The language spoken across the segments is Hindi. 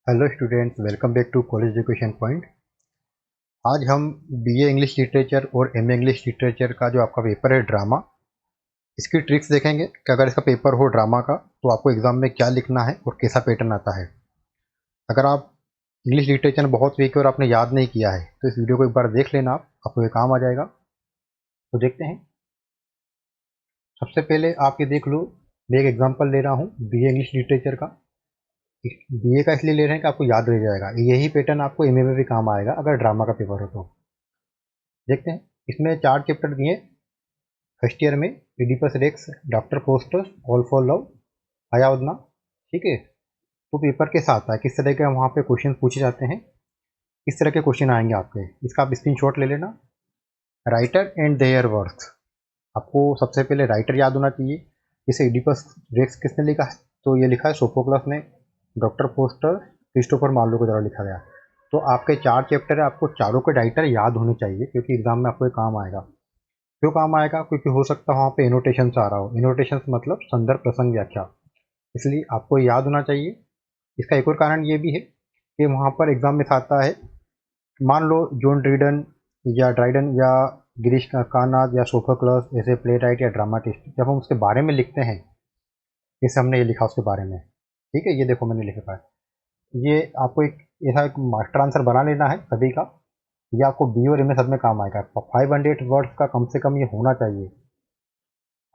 Hello students, welcome back to college education point. आज हम बीए इंग्लिश लिटरेचर और एमए इंग्लिश लिटरेचर का जो आपका पेपर है ड्रामा, इसकी ट्रिक्स देखेंगे कि अगर इसका पेपर हो ड्रामा का तो आपको एग्ज़ाम में क्या लिखना है और कैसा पैटर्न आता है। अगर आप इंग्लिश लिटरेचर में बहुत वीक है और आपने याद नहीं किया है तो इस वीडियो को एक बार देख लेना, आपको ये काम आ जाएगा। तो देखते हैं। सबसे पहले आप ये देख लो, मैं एक एग्जाम्पल ले रहा हूँ बीए इंग्लिश लिटरेचर का। बीए का इसलिए ले रहे हैं कि आपको याद रह जाएगा, यही पैटर्न आपको एमए में भी काम आएगा अगर ड्रामा का पेपर हो तो। देखते हैं। इसमें 4 चैप्टर दिए फर्स्ट ईयर में। Oedipus Rex, Doctor Faustus, all for love, Hayavadana. ठीक है। तो पेपर कैसा आता है, किस तरह के वहाँ पे क्वेश्चन पूछे जाते हैं, किस तरह के क्वेश्चन आएंगे आपके, इसका आप स्क्रीनशॉट ले लेना। Writer and there worth. आपको सबसे पहले राइटर याद होना चाहिए। जैसे इडिपस रेक्स किसने लिखा है, तो ये लिखा है सोफोक्लस ने। डॉक्टर फोस्टर क्रिस्टोफर मार्लो के द्वारा लिखा गया। तो आपके 4 चैप्टर है, आपको चारों के राइटर याद होने चाहिए क्योंकि एग्जाम में आपको ये काम आएगा। क्यों काम आएगा, क्योंकि हो सकता है वहाँ पे एनोटेशंस आ रहा हो। एनोटेशंस मतलब संदर्भ प्रसंग व्याख्या, इसलिए आपको याद होना चाहिए। इसका एक और कारण ये भी है कि वहाँ पर एग्जाम में आता है, मान लो जॉन ड्राइडन या गिरीश कानाद या सोफोक्लस ऐसे प्ले राइट या ड्रामाटिस्ट, जब हम उसके बारे में लिखते हैं, जैसे हमने ये लिखा उसके बारे में, ठीक है, ये देखो मैंने लिखा है, ये आपको एक ऐसा एक मास्टर आंसर बना लेना है सभी का। ये आपको बी और एम में सब में काम आएगा। 500 वर्ड्स का कम से कम ये होना चाहिए।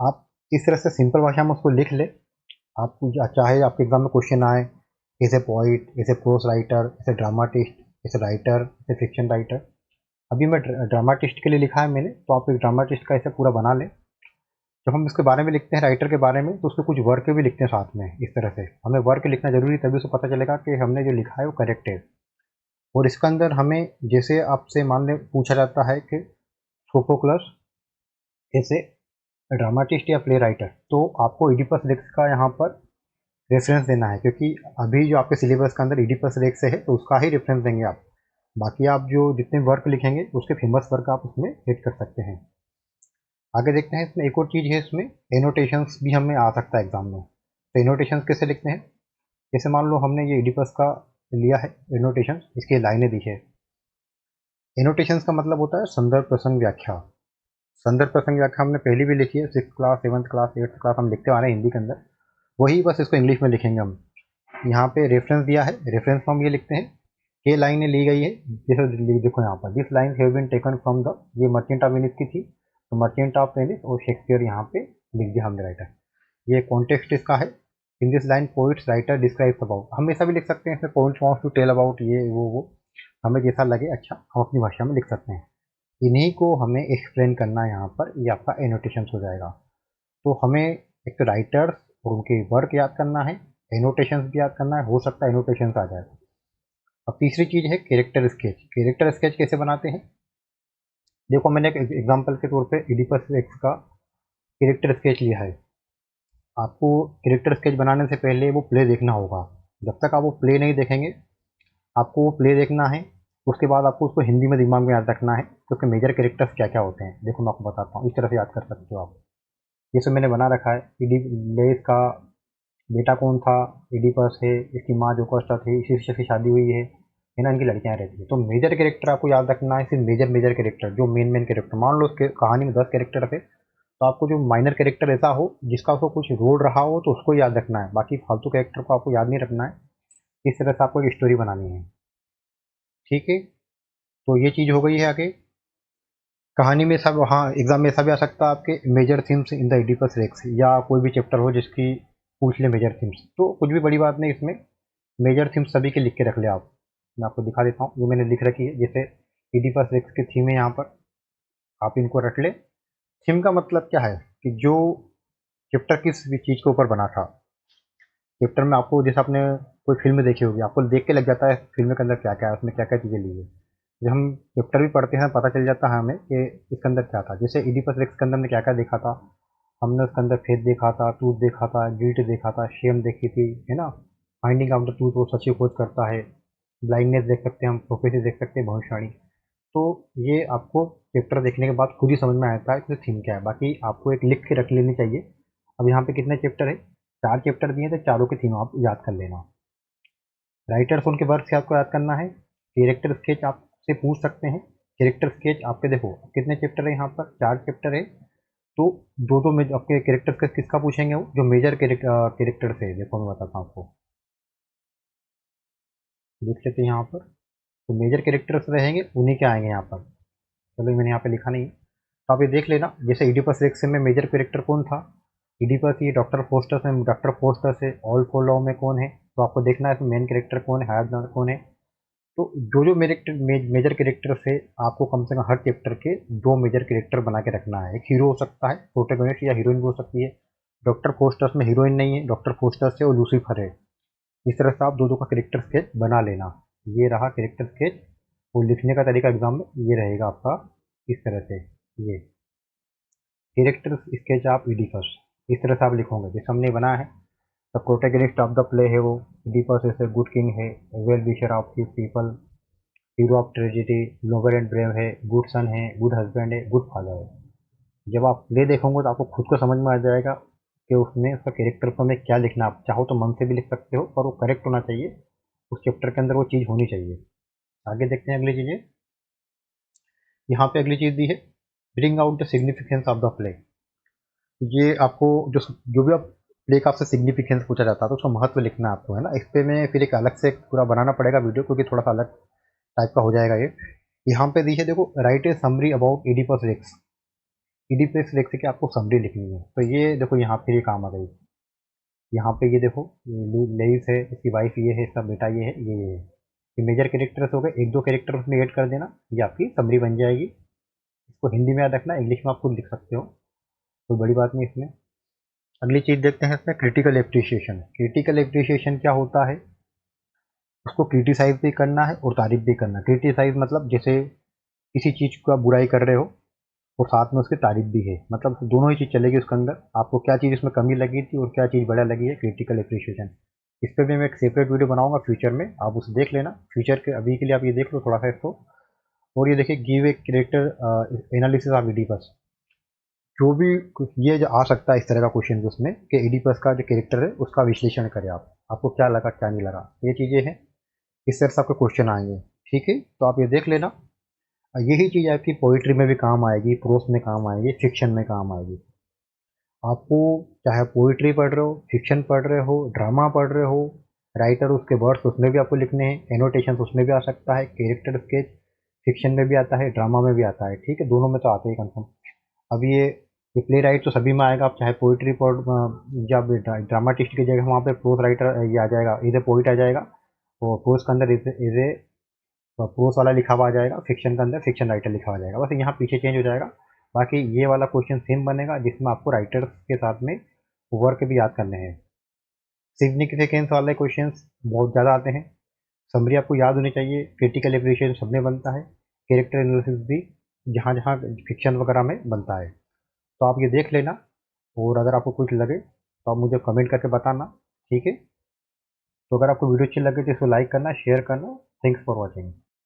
आप इस तरह से सिंपल भाषा में उसको लिख ले। आप चाहे आपके एग्जाम में क्वेश्चन आए as a poet, as a prose writer, as a dramatist, as a writer, as a fiction writer. अभी मैं ड्रामाटिस्ट के लिए लिखा है मैंने, तो आप एक ड्रामाटिस्ट का ऐसे पूरा बना लें। जब हम इसके बारे में लिखते हैं राइटर के बारे में, तो उसके कुछ वर्क भी लिखते हैं साथ में। इस तरह से हमें वर्क लिखना जरूरी, तभी उसे पता चलेगा कि हमने जो लिखा है वो करेक्ट है। और इसके अंदर हमें, जैसे आपसे मान ले पूछा जाता है कि सोफोक्लस ऐसे ड्रामाटिस्ट या प्ले राइटर, तो आपको इडिपस रेक्स का यहाँ पर रेफरेंस देना है, क्योंकि अभी जो आपके सिलेबस के अंदर इडिपस रेक्स है तो उसका ही रेफरेंस देंगे आप। बाकी आप जो जितने वर्क लिखेंगे उसके फेमस वर्क आप उसमें ऐड कर सकते हैं। आगे देखते हैं। इसमें एक और चीज़ है, इसमें एनोटेशंस भी हमें आ सकता है एग्जाम में। तो एनोटेशंस कैसे लिखते हैं, जैसे मान लो हमने ये इडिपस का लिया है एनोटेशन, इसकी लाइनें दी है। एनोटेशंस का मतलब होता है संदर्भ प्रसंग व्याख्या। संदर्भ प्रसंग व्याख्या हमने पहले भी लिखी है, 6th class, 7th class, 8th class हम लिखते आ रहे हैं हिंदी के अंदर। वही बस इसको इंग्लिश में लिखेंगे हम। यहाँ पे रेफरेंस दिया है, रेफरेंस में हम ये लिखते हैं ये लाइनें ली गई है। जैसे देखो यहाँ पर, this line have been taken from the, ये मर्चेंट ऑफ वेनिस की थी, तो मर्चेंट ऑफ वेनिस और शेक्सपियर यहाँ पे लिख दिया हमने राइटर। ये कॉन्टेक्स्ट इसका है। In this line poets writer describes about, हम ऐसा भी लिख सकते हैं इसमें, poets wants to tell about ये वो, हमें जैसा लगे अच्छा हम अपनी भाषा में लिख सकते हैं। इन्हीं को हमें एक्सप्लेन करना है यहाँ पर, ये आपका एनोटेशन हो जाएगा। तो हमें एक तो राइटर्स और उनके वर्क याद करना है, एनोटेशंस भी याद करना है, हो सकता है एनोटेशंस आ जाए। अब तीसरी चीज़ है कैरेक्टर स्केच। कैरेक्टर स्केच कैसे बनाते हैं, देखो मैंने एक एग्जांपल के तौर पे इडिपस रेक्स का कैरेक्टर स्केच लिया है। आपको कैरेक्टर स्केच बनाने से पहले वो प्ले देखना होगा। जब तक आप वो प्ले नहीं देखेंगे, आपको वो प्ले देखना है, उसके बाद आपको उसको हिंदी में दिमाग में याद रखना है कि उसके मेजर कैरेक्टर्स क्या क्या होते हैं। देखो मैं आपको बताता हूँ, इस तरह से याद कर सकते हो आप। ये सब मैंने बना रखा है। लेस का बेटा कौन था, इडिपस है, इसकी माँ जोकास्टा थी, इसी से शादी हुई है ना, इनकी लड़कियां रहती है। तो मेजर कैरेक्टर आपको याद रखना है, सिर्फ मेजर मेजर कैरेक्टर, जो मेन कैरेक्टर। मान लो उसके कहानी में 10 कैरेक्टर थे, तो आपको जो माइनर कैरेक्टर ऐसा हो जिसका उसको कुछ रोल रहा हो तो उसको याद रखना है, बाकी फालतू कैरेक्टर को आपको याद नहीं रखना है। इस तरह से आपको एक स्टोरी बनानी है। ठीक है, तो ये चीज़ हो गई है। आगे कहानी में सब, हाँ एग्जाम में ऐसा भी आ सकता है आपके, major themes in the Oedipus Rex, या कोई भी चैप्टर हो जिसकी पूछ ले मेजर थीम्स, तो कुछ भी बड़ी बात नहीं इसमें। मेजर थीम्स सभी के लिख के रख ले आप। मैं आपको दिखा देता हूँ, ये मैंने लिख रखी है। जैसे एडिपस रेक्स की थीम है यहाँ पर, आप इनको रख ले। थीम का मतलब क्या है कि जो चैप्टर किस चीज़ के ऊपर बना था। चैप्टर में आपको, जैसे आपने कोई फिल्म देखी होगी, आपको देख के लग जाता है फिल्म के अंदर क्या क्या है, उसमें क्या क्या चीज़ें ली है। जब हम चैप्टर भी पढ़ते हैं पता चल जाता है हमें कि इसके अंदर क्या था। जैसे इडिपस रेक्स के अंदर हमने क्या क्या देखा था, हमने उसके अंदर फेथ देखा था, ट्रूथ देखा था, गिल्ट देखा था, शेम देखी थी, है ना। फाइंडिंग आउट द ट्रूथ, वो सच की खोज करता है। ब्लाइंडनेस देख सकते हैं हम, प्रोफेसी देख सकते हैं, भविष्यवाणी। तो ये आपको चैप्टर देखने के बाद खुद ही समझ में आता है कि थीम क्या है। बाकी आपको एक लिख के रख लेनी चाहिए। अब यहाँ पे कितने चैप्टर है, 4 चैप्टर दिए, तो चारों की थीम आप याद कर लेना। राइटर्स उनके वर्क से आपको याद करना है। कैरेक्टर स्केच आपसे पूछ सकते हैं। कैरेक्टर स्केच आपके देखो कितने चैप्टर है, यहाँ पर 4 चैप्टर है, तो दो में आपके कैरेक्टर स्केच किसका पूछेंगे, वो जो मेजर कैरेक्टर है। देखो मैं बताता हूँ आपको, देख लेते हैं यहाँ पर, तो मेजर कैरेक्टर्स रहेंगे उन्हीं के आएंगे यहाँ पर। चलो मैंने यहाँ पे लिखा नहीं है, तो आप ये देख लेना। जैसे इडिपस रेक्स में मेजर कैरेक्टर कौन था, इडिपस, ये डॉक्टर फोस्टस में डॉक्टर फोस्टस है। ऑल फॉलो में कौन है, तो आपको देखना है इसमें मेन कैरेक्टर कौन है, हायर कौन है। तो जो मेजर कैरेक्टर है, आपको कम से कम हर चैप्टर के 2 मेजर कैरेक्टर बना के रखना है। एक हीरो हो सकता है, प्रोटैगनिस्ट, या हीरोइन भी हो सकती है। डॉक्टर फोस्टस में हीरोइन नहीं है, डॉक्टर फोस्टस है और लूसीफर है। इस तरह से आप दो का कैरेक्टर स्केच बना लेना। ये रहा कैरेक्टर स्केच, और लिखने का तरीका एग्जाम में ये रहेगा आपका, इस तरह से। ये कैरेक्टर स्केच आप इडिपस, इस तरह से आप लिखोगे जैसे हमने बनाया है। The protagonist of the play है वो इडिपस है, गुड किंग है, well wisher of his people, hero of tragedy, noble and brave है, गुड सन है, गुड हस्बैंड है, गुड फादर है। जब आप प्ले देखोगे तो आपको खुद को समझ में आ जाएगा कि उसमें उसका कैरेक्टर को में क्या लिखना। आप चाहो तो मन से भी लिख सकते हो, पर वो करेक्ट होना चाहिए, उस चैप्टर के अंदर वो चीज़ होनी चाहिए। आगे देखते हैं अगली चीज़ें। यहाँ पे अगली चीज़ दी है, bring out the significance of the play. ये आपको जो जो भी आप प्ले का आपसे सिग्निफिकेंस पूछा जाता है तो उसका महत्व लिखना है आपको, है ना। इस पे मैं फिर एक अलग से पूरा बनाना पड़ेगा वीडियो, क्योंकि थोड़ा सा अलग टाइप का हो जाएगा ये। यहाँ पे दी है देखो, right a summary about Oedipus Rex. Oedipus Rex की आपको समरी लिखनी है, तो ये देखो यहाँ पे ये काम आ गई। यहाँ पे ये देखो, लेइस है, इसकी वाइफ ये है, इसका बेटा ये है, ये है। ये मेजर कैरेक्टर्स हो गए, एक दो कैरेक्टर उसमें ऐड कर देना, ये आपकी समरी बन जाएगी। इसको हिंदी में याद रखना, इंग्लिश में आप खुद लिख सकते हो, कोई बड़ी बात नहीं इसमें। अगली चीज़ देखते हैं इसमें, क्रिटिकल एप्रिसिएशन। क्रिटिकल एप्रिसिएशन क्या होता है, उसको क्रिटिसाइज भी करना है और तारीफ भी करना है। क्रिटिसाइज मतलब जैसे किसी चीज़ को आप बुराई कर रहे हो और साथ में उसकी तारीफ भी है, मतलब दोनों ही चीज़ चलेगी उसके अंदर। आपको क्या चीज़ इसमें कमी लगी थी और क्या चीज़ बढ़िया लगी है, क्रिटिकल एप्रिसिएशन। इस पर भी मैं एक सेपरेट वीडियो बनाऊंगा फ्यूचर में, आप उसे देख लेना। फ्यूचर के अभी के लिए आप ये देख लो थोड़ा सा इसको। और ये देखिए, give a character analysis of Oedipus. जो भी ये जो आ सकता है इस तरह का क्वेश्चन उसमें, कि इडिपस का जो कैरेक्टर है उसका विश्लेषण करें आप, आपको क्या लगा क्या नहीं लगा, ये चीज़ें हैं। इस तरह से आपके क्वेश्चन आएंगे, ठीक है। तो आप ये देख लेना। यही चीज़ आपकी पोइट्री में भी काम आएगी, प्रोस में काम आएगी, फिक्शन में काम आएगी। आपको चाहे पोइट्री पढ़ रहे हो, फिक्शन पढ़ रहे हो, ड्रामा पढ़ रहे हो, राइटर उसके वर्ड्स उसमें भी आपको लिखने हैं, एनोटेशन उसमें भी आ सकता है, कैरेक्टर स्केच फिक्शन में भी आता है, ड्रामा में भी आता है, ठीक है, दोनों में तो आते ही कंफर्म। अब ये प्ले राइट तो सभी में आएगा। आप चाहे पोइट्री पढ़, जब ड्रामाटिस्ट की जगह वहाँ पे प्रोस राइटर ये आ जाएगा, इधर पोइट आ जाएगा, और प्रोस के अंदर इधे प्रोस वाला लिखा हुआ आ जाएगा, फिक्शन के अंदर फिक्शन राइटर लिखा हुआ आ जाएगा, बस यहाँ पीछे चेंज हो जाएगा। बाकी ये वाला क्वेश्चन सेम बनेगा, जिसमें आपको राइटर्स के साथ में वर्क भी याद करने हैं। सिग्निफिकेंस वाले क्वेश्चंस बहुत ज़्यादा आते हैं, समरी आपको याद होनी चाहिए, क्रिटिकल एप्रिसिएशन सब में बनता है, कैरेक्टर एनालिसिस भी जहाँ जहाँ फिक्शन वगैरह में बनता है। तो आप ये देख लेना, और अगर आपको कुछ लगे तो आप मुझे कमेंट करके बताना, ठीक है। तो अगर आपको वीडियो अच्छी लगे तो इसको लाइक करना, शेयर करना। Thanks for watching.